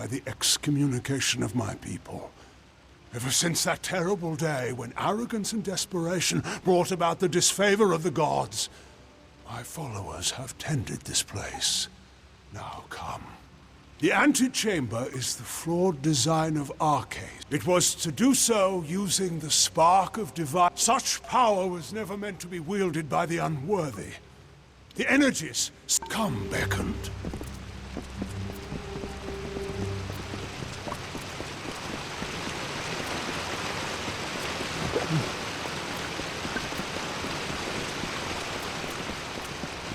by the excommunication of my people. Ever since that terrible day when arrogance and desperation brought about the disfavor of the gods, my followers have tended this place. Now come. The antechamber is the flawed design of Arcade. It was to do so using the spark of divine. Such power was never meant to be wielded by the unworthy. The energies come beckoned.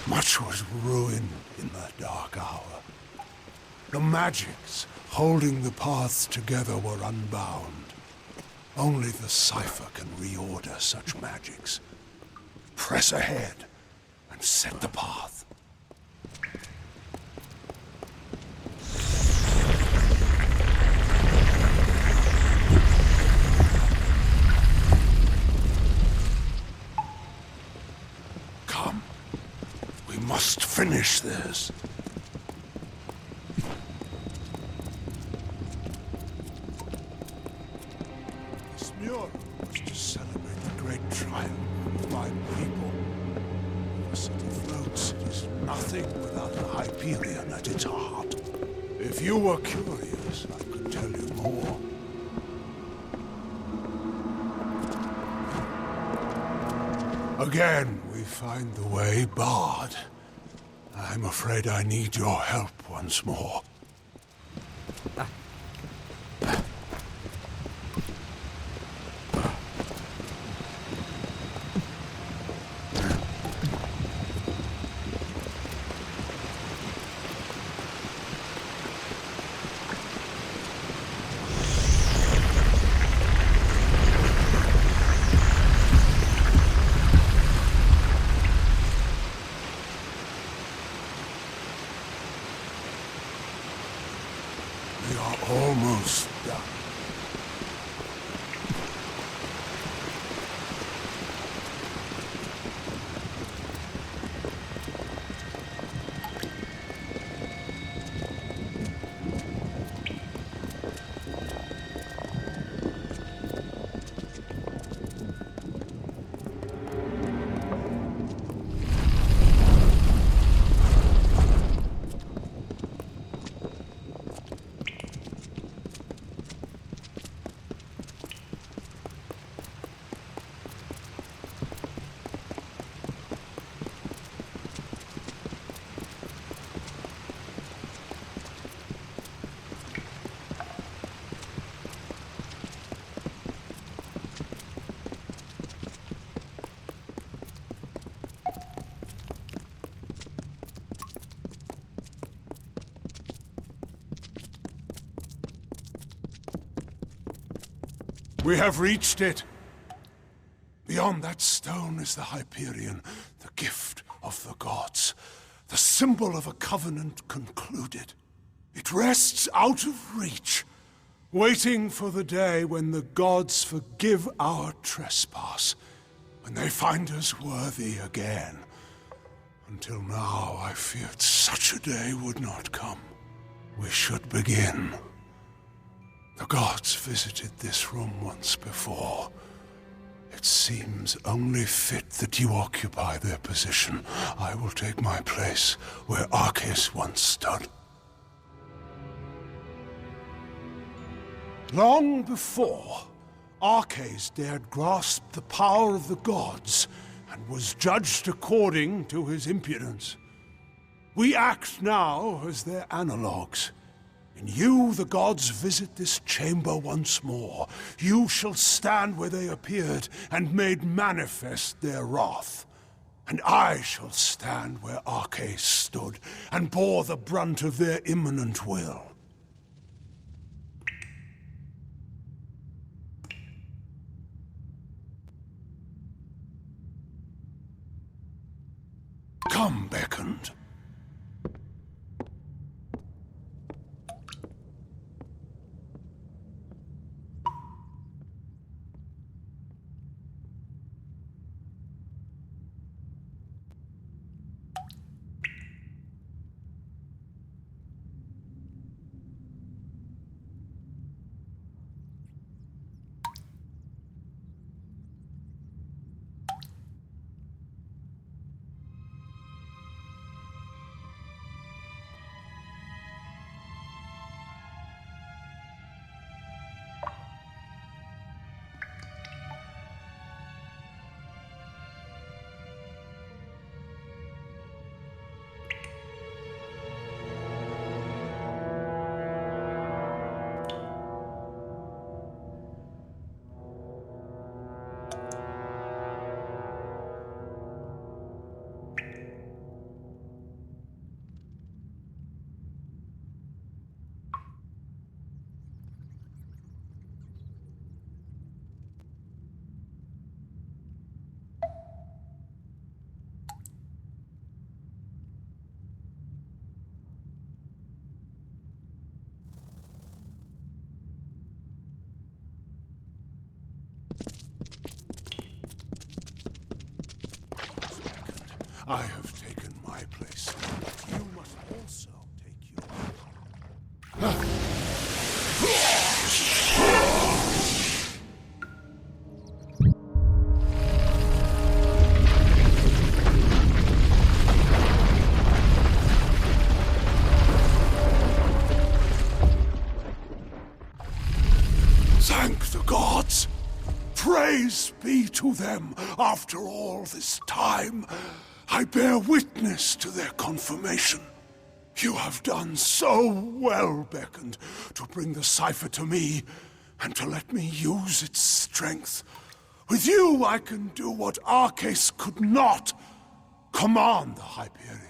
Much was ruined in that dark hour. The magics holding the paths together were unbound. Only the cipher can reorder such magics. Press ahead and set the path. Come. We must finish this. Was to celebrate the great triumph of my people. The city floats. It is nothing without a Hyperion at its heart. If you were curious, I could tell you more. Again, we find the way barred. I'm afraid I need your help once more. We are almost done. We have reached it. Beyond that stone is the Hyperion, the gift of the gods, the symbol of a covenant concluded. It rests out of reach, waiting for the day when the gods forgive our trespass, when they find us worthy again. Until now, I feared such a day would not come. We should begin. The gods visited this room once before. It seems only fit that you occupy their position. I will take my place where Arceus once stood. Long before, Arceus dared grasp the power of the gods and was judged according to his impudence. We act now as their analogues. In you, the gods visit this chamber once more. You shall stand where they appeared and made manifest their wrath. And I shall stand where Arceus stood and bore the brunt of their imminent will. Come, beckoned. I have taken my place. You must also take yours. Thank the gods! Praise be to them after all this time. I bear witness to their confirmation. You have done so well, Beckoned, to bring the cipher to me and to let me use its strength. With you, I can do what Arcase could not. Command the Hyperion.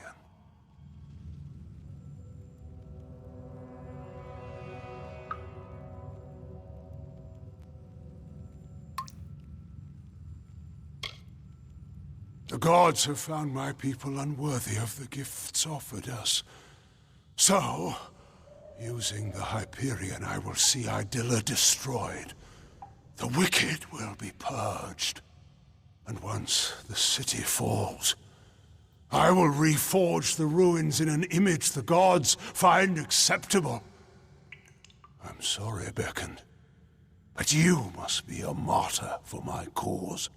The gods have found my people unworthy of the gifts offered us. So, using the Hyperion, I will see Idilla destroyed. The wicked will be purged. And once the city falls, I will reforge the ruins in an image the gods find acceptable. I'm sorry, Beckoned, but you must be a martyr for my cause.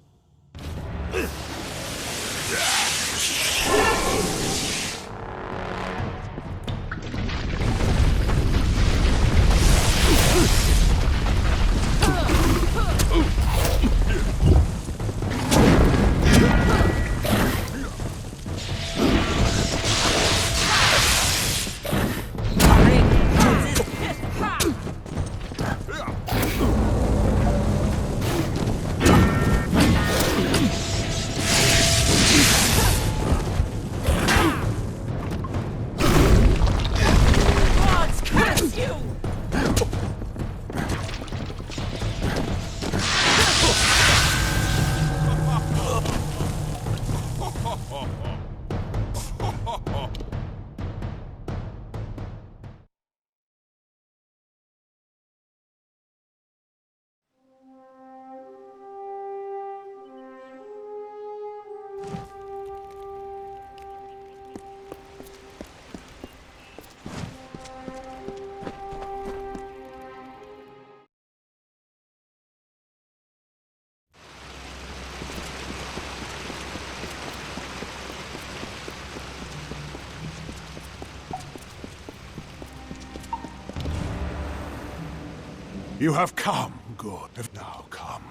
You have come, good. Have now come.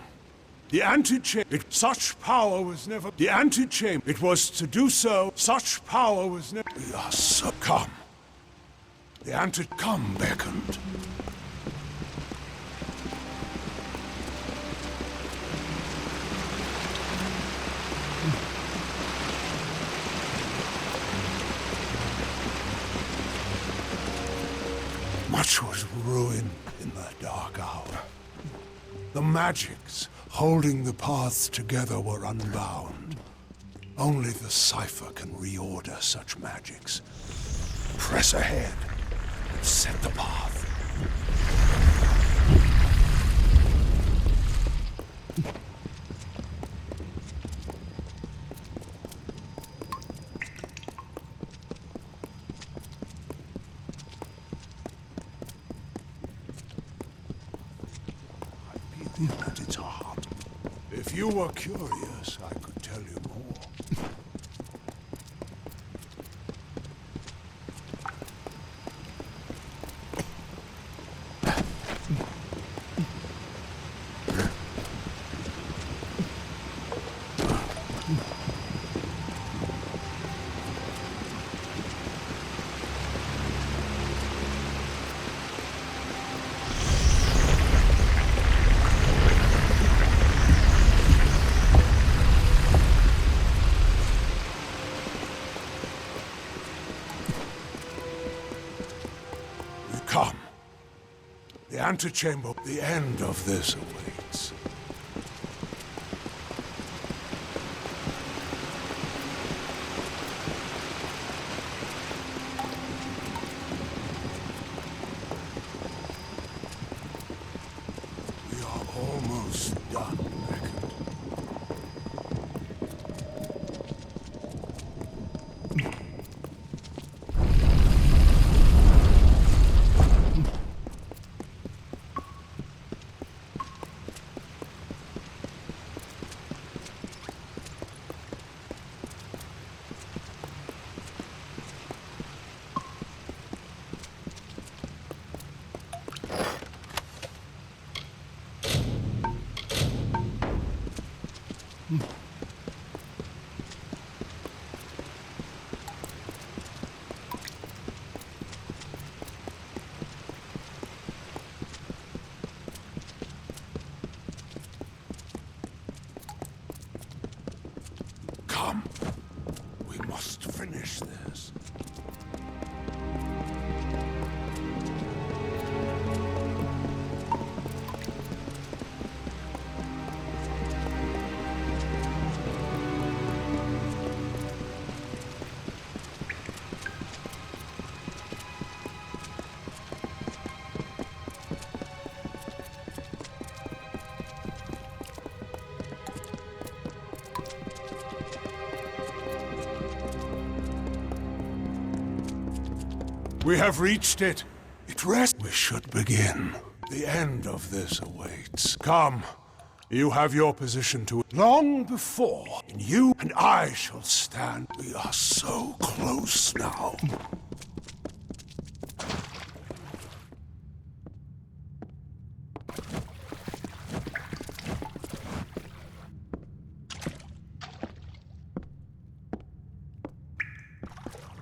The antechamber, such power was never... The antechamber, it was to do so, such power was never... Yes, come. The come beckoned. Much was ruined in the dark hour. The magics holding the paths together were unbound. Only the cipher can reorder such magics. Press ahead and set the path. At its heart. If you were curious, I could tell you more. Come. The antechamber, the end of this awaits. We are almost done, Beckett. Come. We must finish this. We have reached it. It rests. We should begin. The end of this awaits. Come. You have your position to it. Long before, you and I shall stand. We are so close now.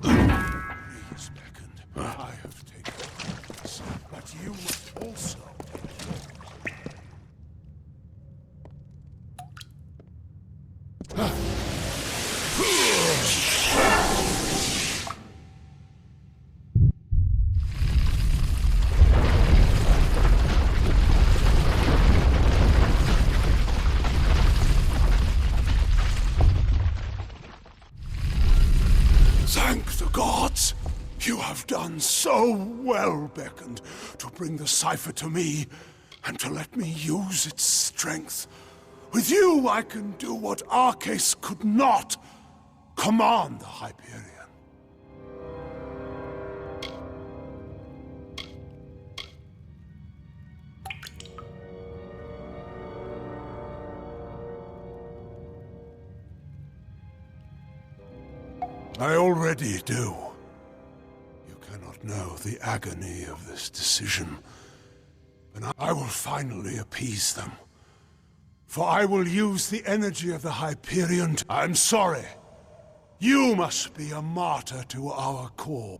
Please, Beckett, I have taken this, but you must also. Thank the gods! You have done so well, Beckett, to bring the cipher to me and to let me use its strength. With you, I can do what Arcas could not. Command the Hyperion. I already do. You cannot know the agony of this decision. But I will finally appease them. For I will use the energy of the Hyperion to— I'm sorry. You must be a martyr to our cause.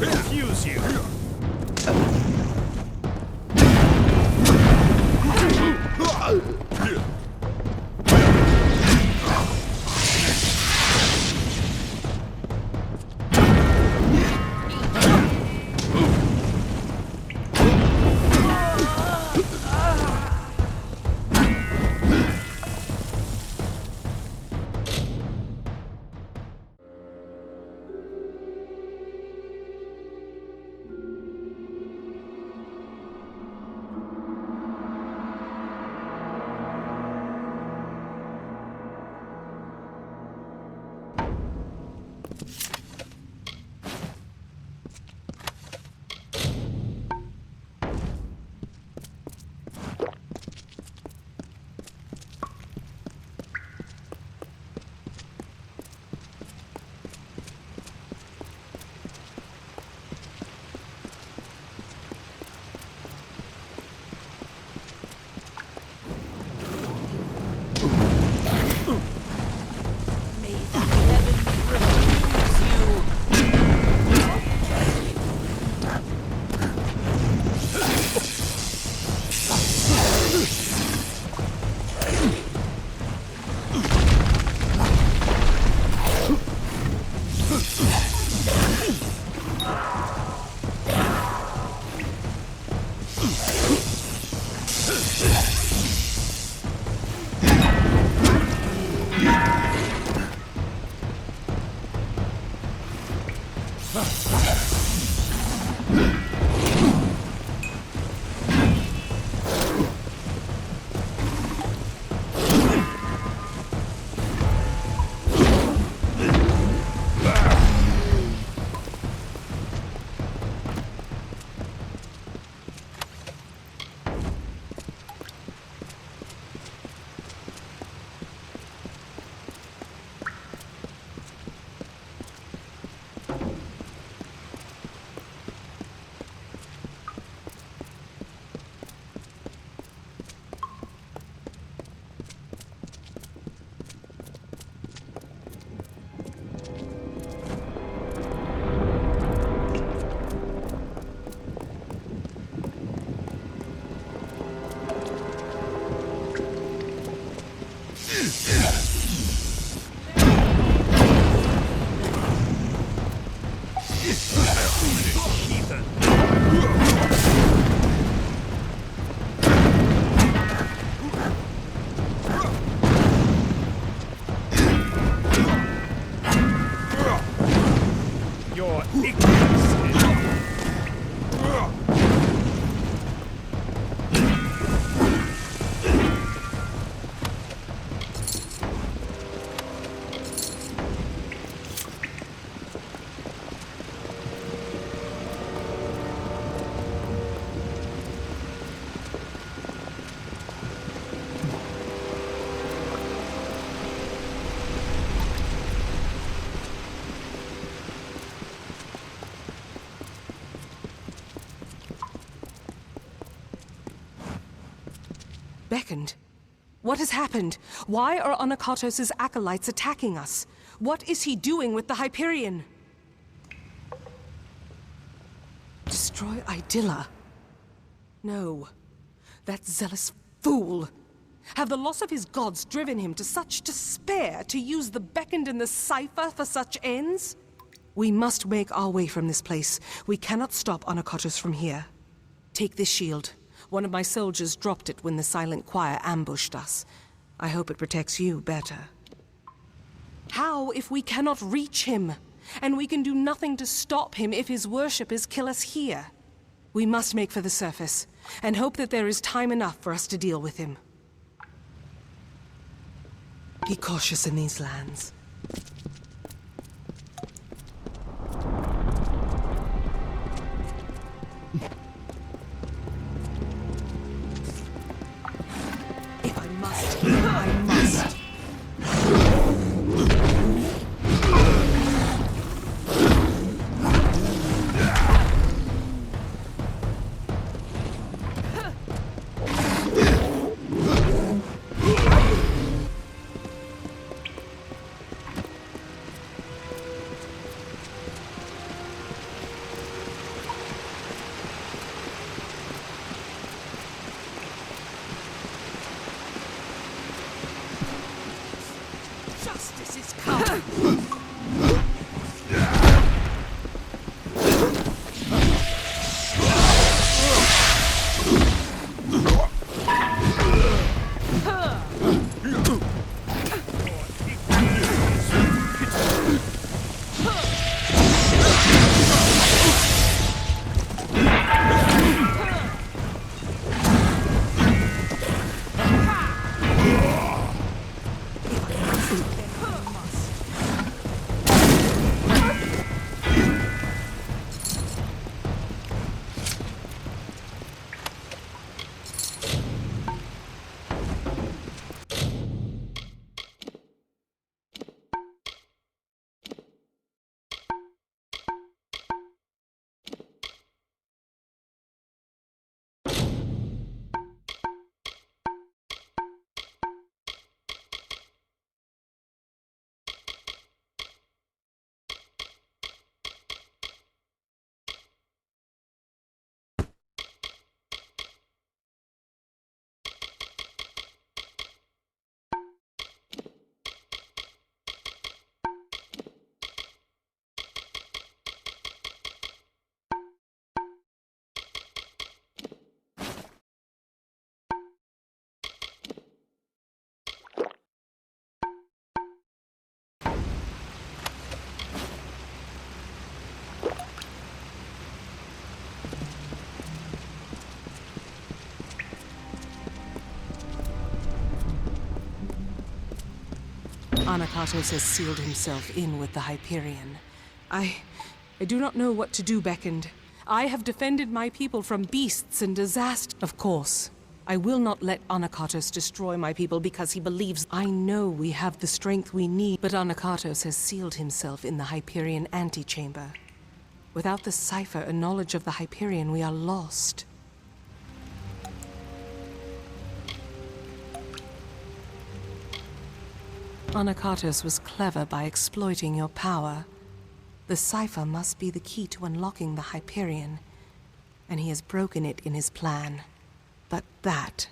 Refuse you. beckoned. What has happened? Why are Anakatos' acolytes attacking us? What is he doing with the Hyperion? Destroy Idylla? No. That zealous fool! Have the loss of his gods driven him to such despair to use the beckoned and the cipher for such ends? We must make our way from this place. We cannot stop Anakatos from here. Take this shield. One of my soldiers dropped it when the silent choir ambushed us. I hope it protects you better. How if we cannot reach him? And we can do nothing to stop him if his worshippers kill us here. We must make for the surface, and hope that there is time enough for us to deal with him. Be cautious in these lands. If I must, I must. Justice is coming! Anakatos has sealed himself in with the Hyperion. I do not know what to do, Beckoned. I have defended my people from beasts and disaster. Of course, I will not let Anakatos destroy my people because he believes. I know we have the strength we need, but Anakatos has sealed himself in the Hyperion antechamber. Without the cipher and knowledge of the Hyperion, we are lost. Anakatos was clever by exploiting your power. The cipher must be the key to unlocking the Hyperion, and he has broken it in his plan. But that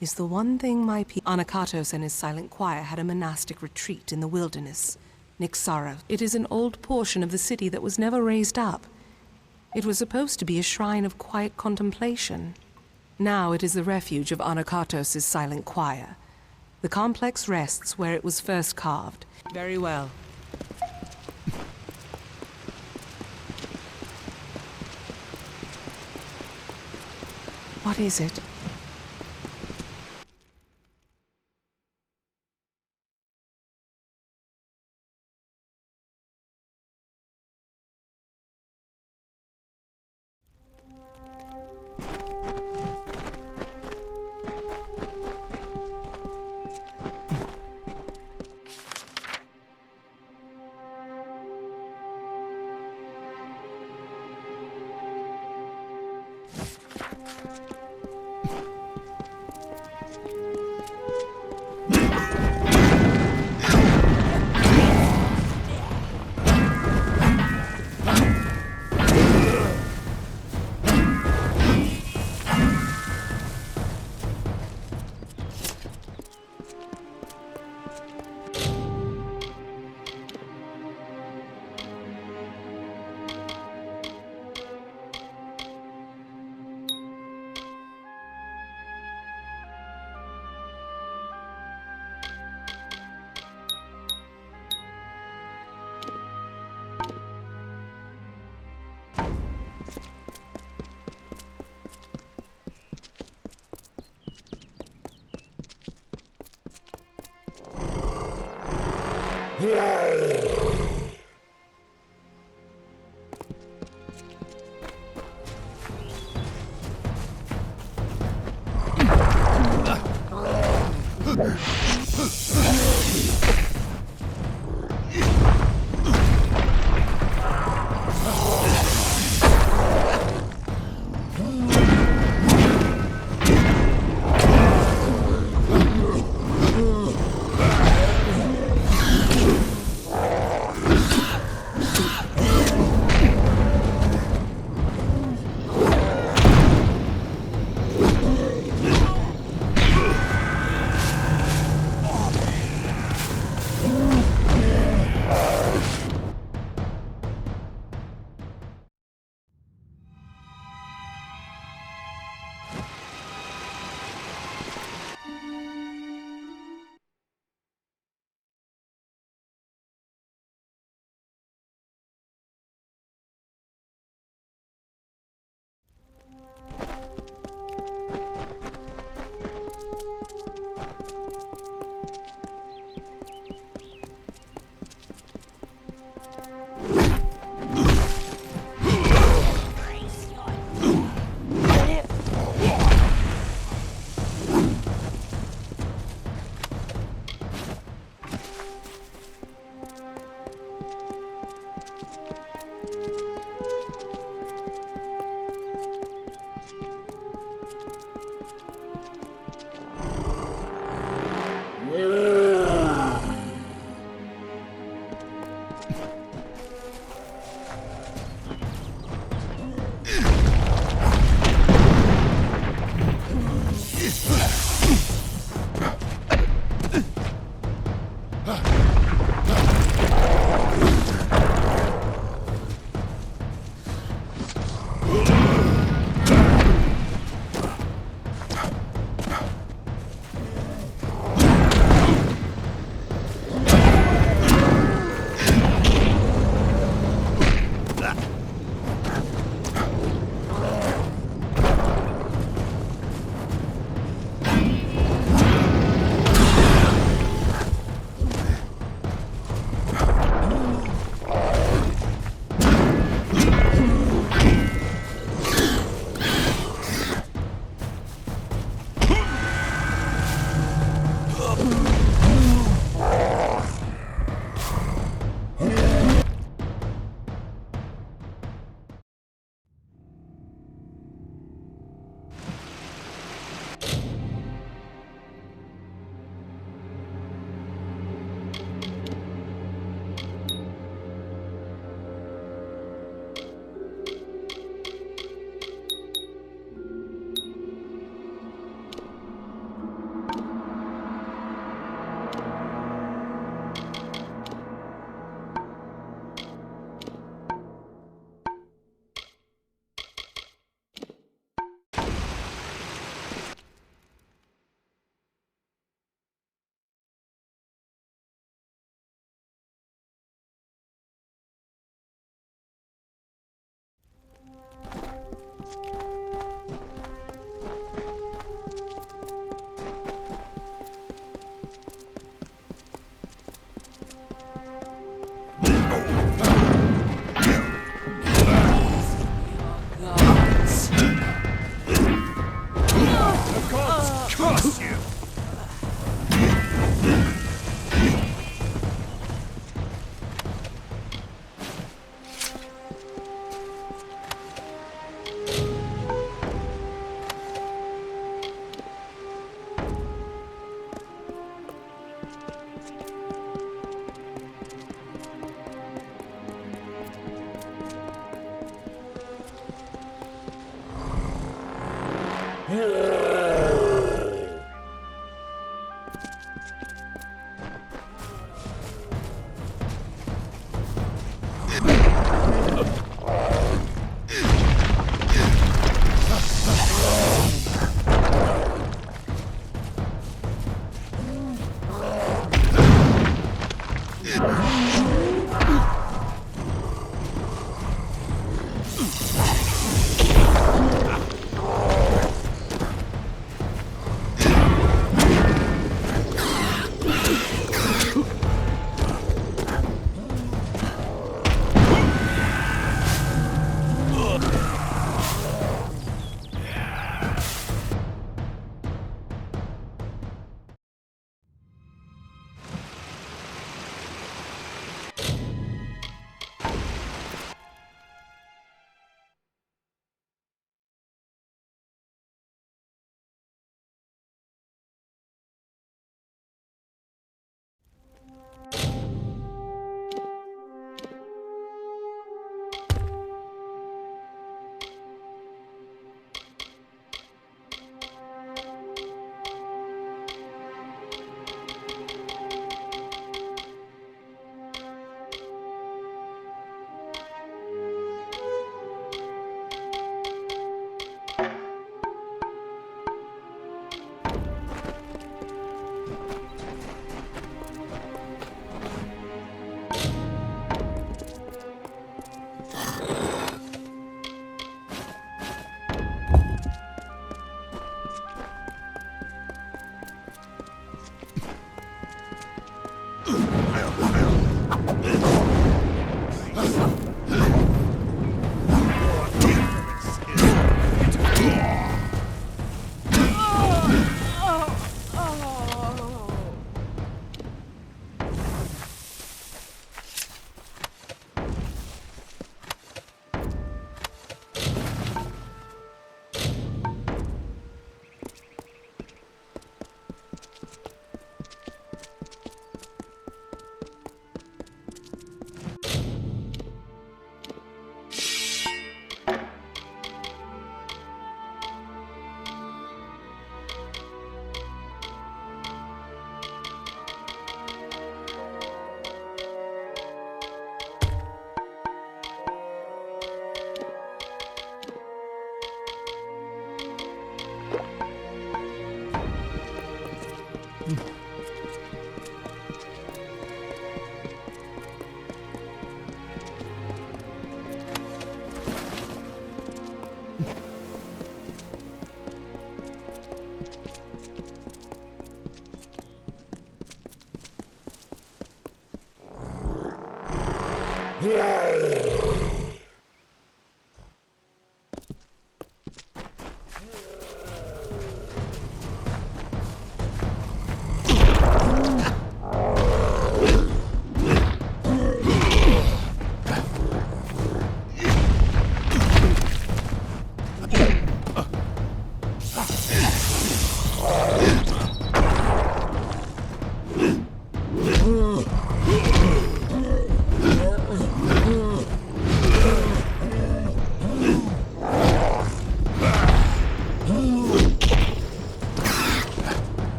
is the one thing my people... Anakatos and his silent choir had a monastic retreat in the wilderness, Nixara. It is an old portion of the city that was never raised up. It was supposed to be a shrine of quiet contemplation. Now it is the refuge of Anakatos' silent choir. The complex rests where it was first carved. Very well. What is it?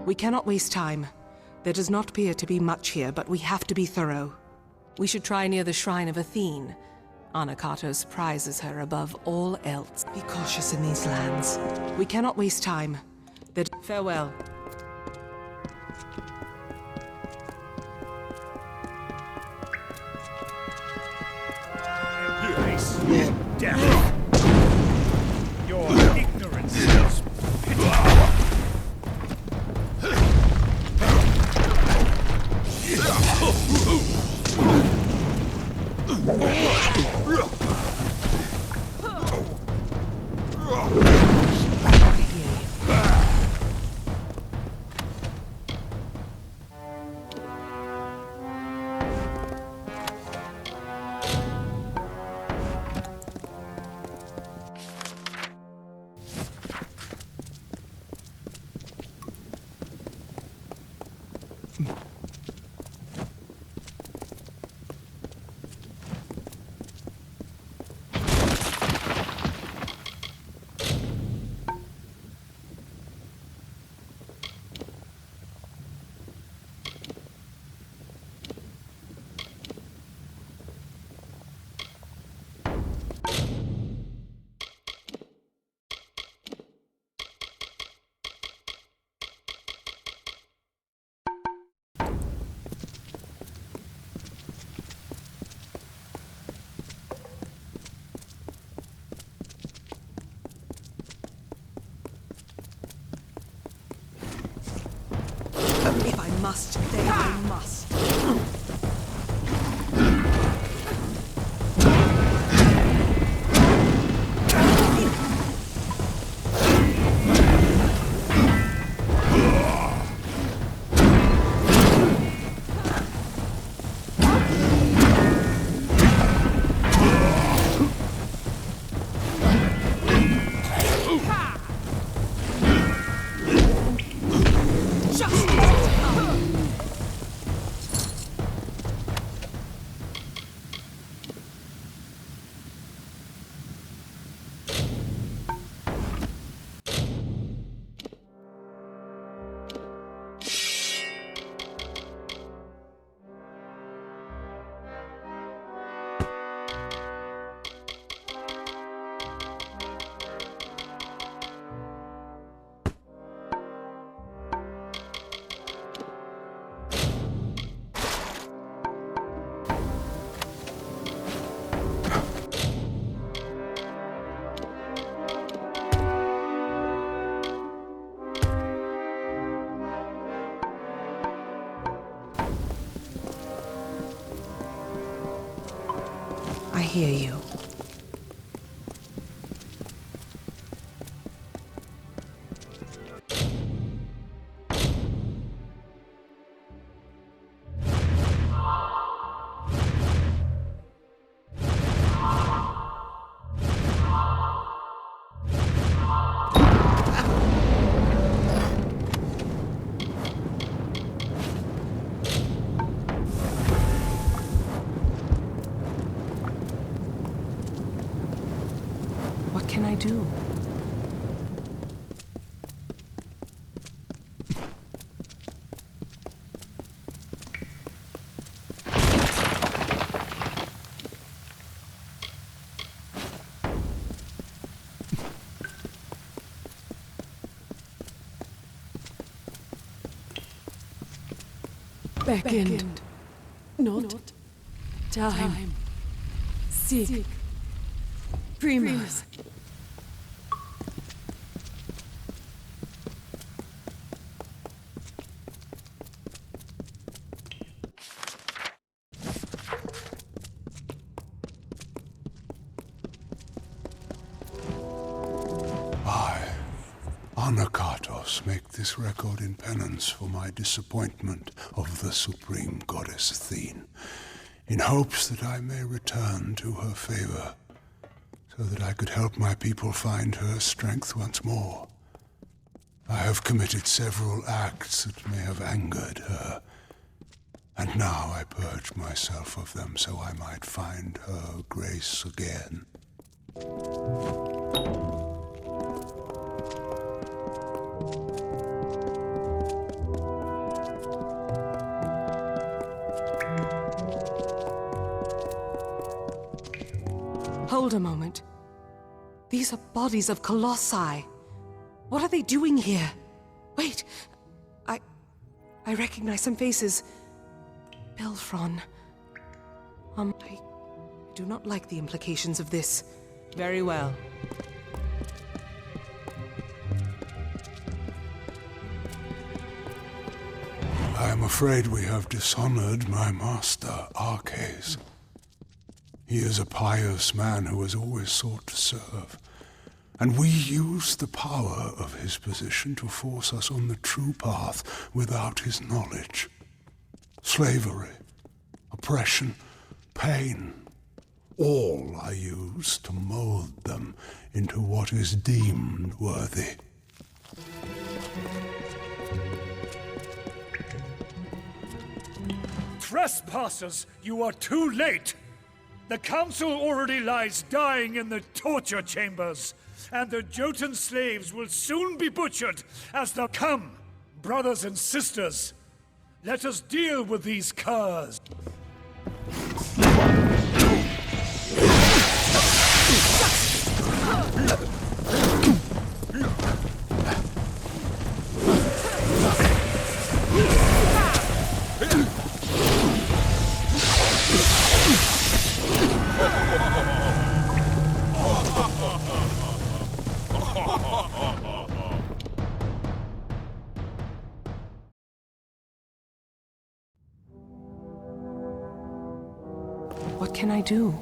We cannot waste time. There does not appear to be much here, but we have to be thorough. We should try near the shrine of Athene. Anakatos prizes her above all else. Be cautious in these lands. We cannot waste time. Farewell. Your death. Your ignorance is pity. If I must, then I must. I hear you. What can I do? Beckoned, not time. Seek, Primus. I, Anakatos, make this record in penance for my disappointment of the supreme goddess Athene, in hopes that I may return to her favor, so that I could help my people find her strength once more. I have committed several acts that may have angered her, and now I purge myself of them so I might find her grace again. Hold a moment. These are bodies of colossi. What are they doing here? Wait, I recognize some faces. Belfron. I do not like the implications of this. Very well. I am afraid we have dishonored my master, Arcades. He is a pious man who has always sought to serve, and we use the power of his position to force us on the true path without his knowledge. Slavery, oppression, pain, all are used to mold them into what is deemed worthy. Trespassers, you are too late! The council already lies dying in the torture chambers, and the Jotun slaves will soon be butchered as they come. Brothers and sisters, let us deal with these curs. What can I do?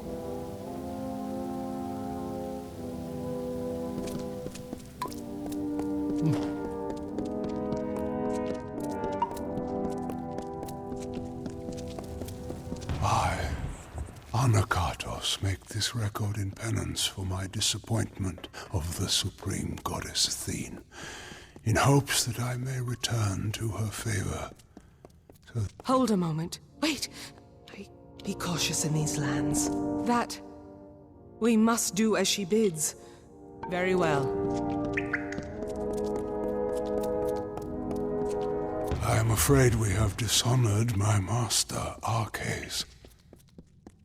I, Anakatos, make this record in penance for my disappointment of the supreme goddess Athene, in hopes that I may return to her favor. Hold a moment. Wait! Be cautious in these lands. That... we must do as she bids. Very well. I am afraid we have dishonored my master, Arcades.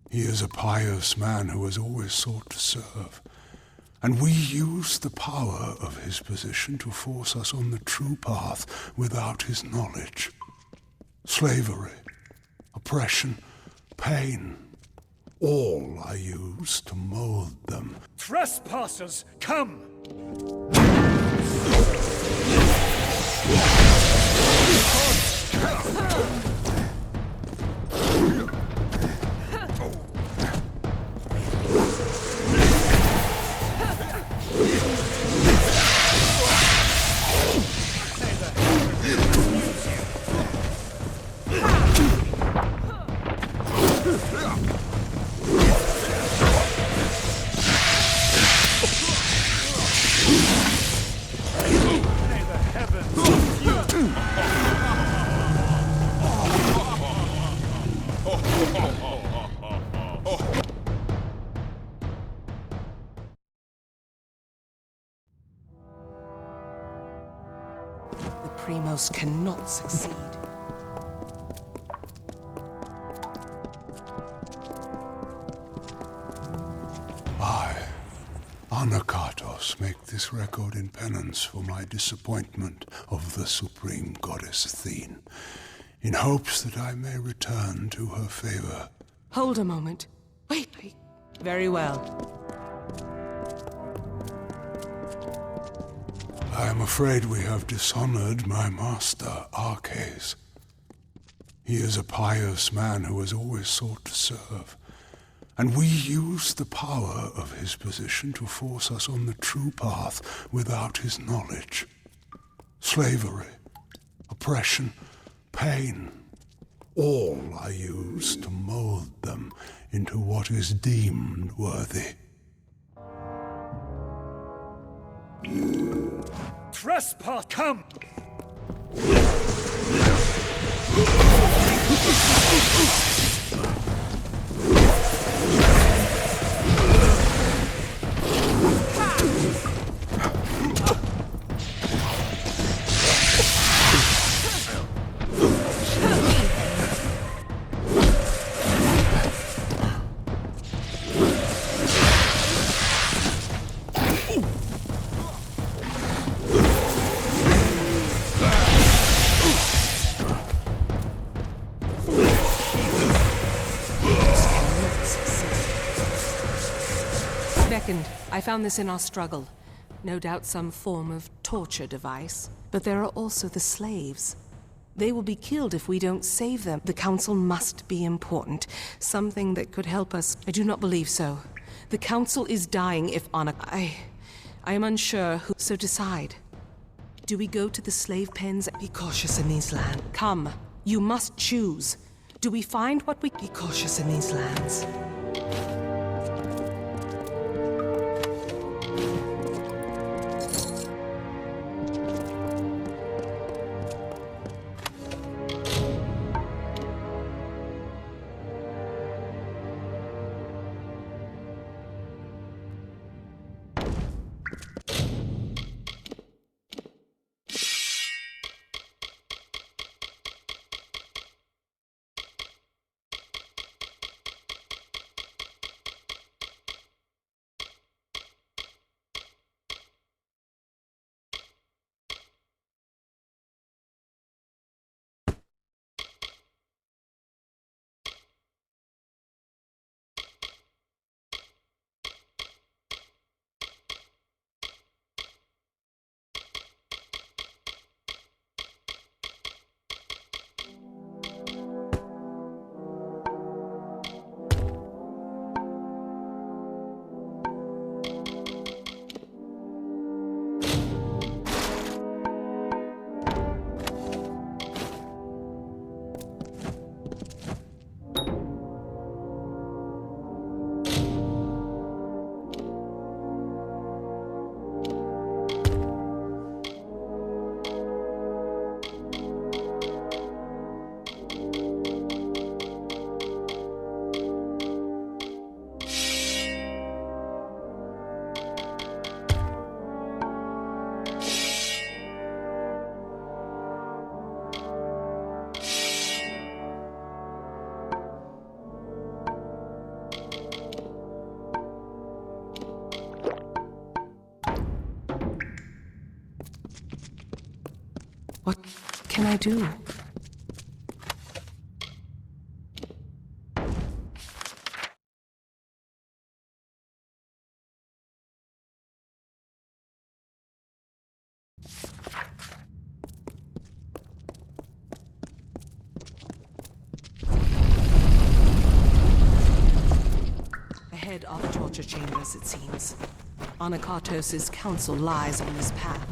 He is a pious man who has always sought to serve, and we use the power of his position to force us on the true path without his knowledge. Slavery, oppression, pain, all are used to mold them. Trespassers, come! The Primos cannot succeed. I, Anakatos, make this record in penance for my disappointment of the supreme goddess Athene, in hopes that I may return to her favor. Hold a moment. Wait. Very well. I am afraid we have dishonored my master, Arcades. He is a pious man who has always sought to serve, and we use the power of his position to force us on the true path without his knowledge. Slavery, oppression, pain, all are used to mold them into what is deemed worthy. Trespass, come! I found this in our struggle. No doubt some form of torture device. But there are also the slaves. They will be killed if we don't save them. The Council must be important. Something that could help us. I do not believe so. The Council is dying if I am unsure who. So decide. Do we go to the slave pens? Be cautious in these lands. Come. You must choose. Do we find what we... Be cautious in these lands. What can I do? Ahead are the torture chambers, it seems. Anakartos' council lies on this path.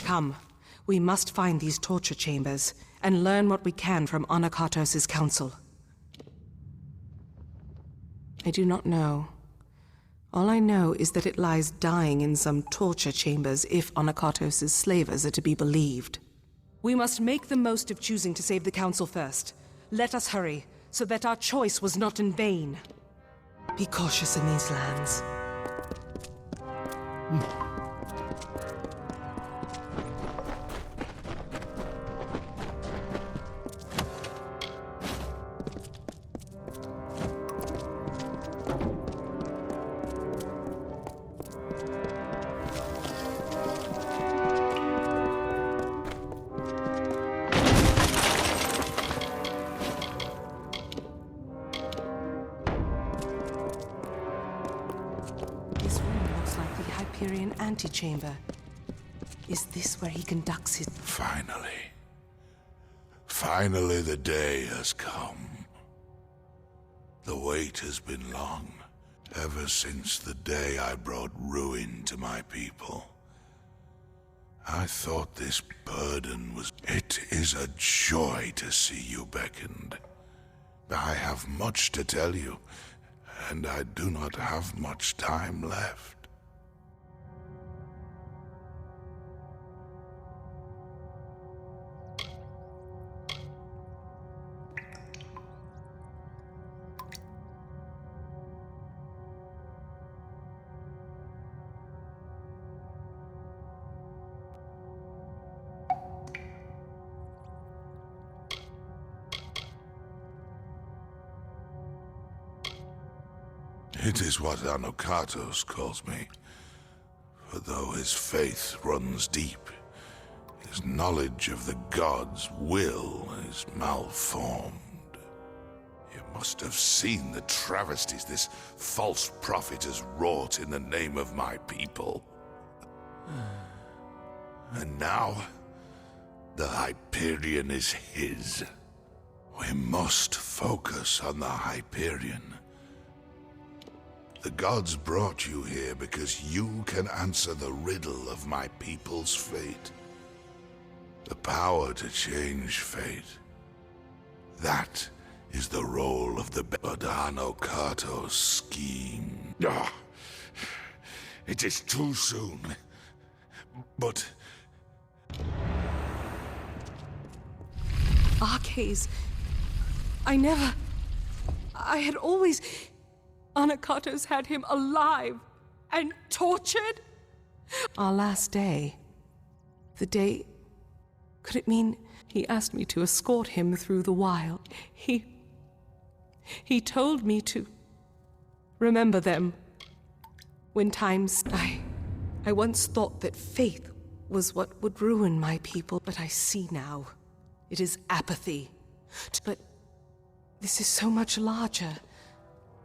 Come, we must find these torture chambers and learn what we can from Anakartos' council. I do not know. All I know is that it lies dying in some torture chambers if Anakartos' slavers are to be believed. We must make the most of choosing to save the council first. Let us hurry, so that our choice was not in vain. Be cautious in these lands. Antechamber. Is this where he conducts his... Finally. Finally the day has come. The wait has been long, ever since the day I brought ruin to my people. I thought this burden was... It is a joy to see you beckoned. I have much to tell you, and I do not have much time left. It is what Anokatos calls me. For though his faith runs deep, his knowledge of the gods' will is malformed. You must have seen the travesties this false prophet has wrought in the name of my people. And now, the Hyperion is his. We must focus on the Hyperion. The gods brought you here because you can answer the riddle of my people's fate. The power to change fate. That is the role of the Badano Kato's scheme. It is too soon. But... Arcades. I had always... Anokatos had him alive and tortured? Our last day. The day... Could it mean he asked me to escort him through the wild? He told me to remember them. When times... I once thought that faith was what would ruin my people, but I see now. It is apathy. But this is so much larger.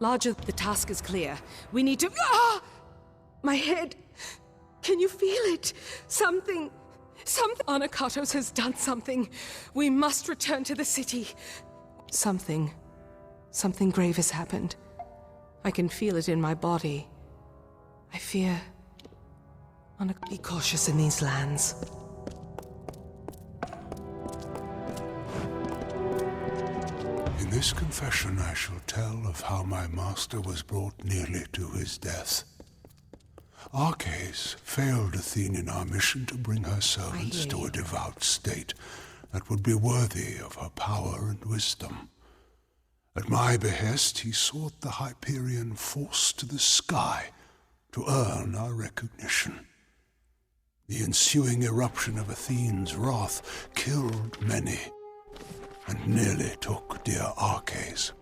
Larger, the task is clear. We need to... Ah! My head! Can you feel it? Something... Anokatos has done something. We must return to the city. Something grave has happened. I can feel it in my body. I fear... Be cautious in these lands. In this confession I shall tell of how my master was brought nearly to his death. Arcais failed Athene in our mission to bring her servants to a devout state that would be worthy of her power and wisdom. At my behest, he sought the Hyperion force to the sky to earn our recognition. The ensuing eruption of Athene's wrath killed many, and nearly took dear Arcais.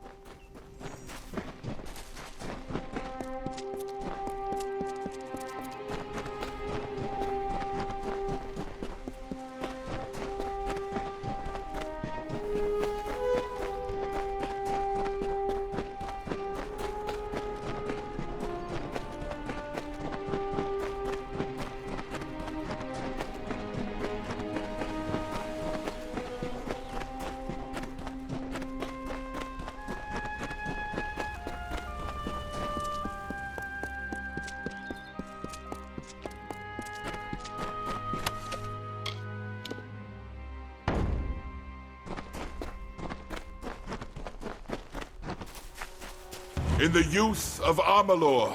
In the youth of Amalur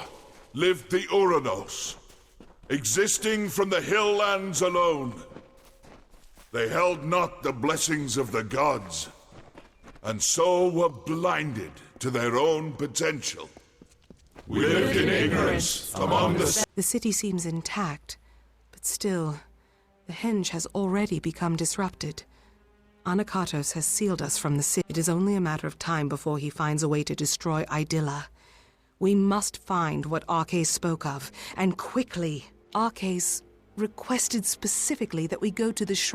lived the Uranos, existing from the hill lands alone. They held not the blessings of the gods, and so were blinded to their own potential. We lived in ignorance among the... The city seems intact, but still, the henge has already become disrupted. Anokatos has sealed us from the city. It is only a matter of time before he finds a way to destroy Idylla. We must find what Arcais spoke of, and quickly. Arcais requested specifically that we go to the shrine.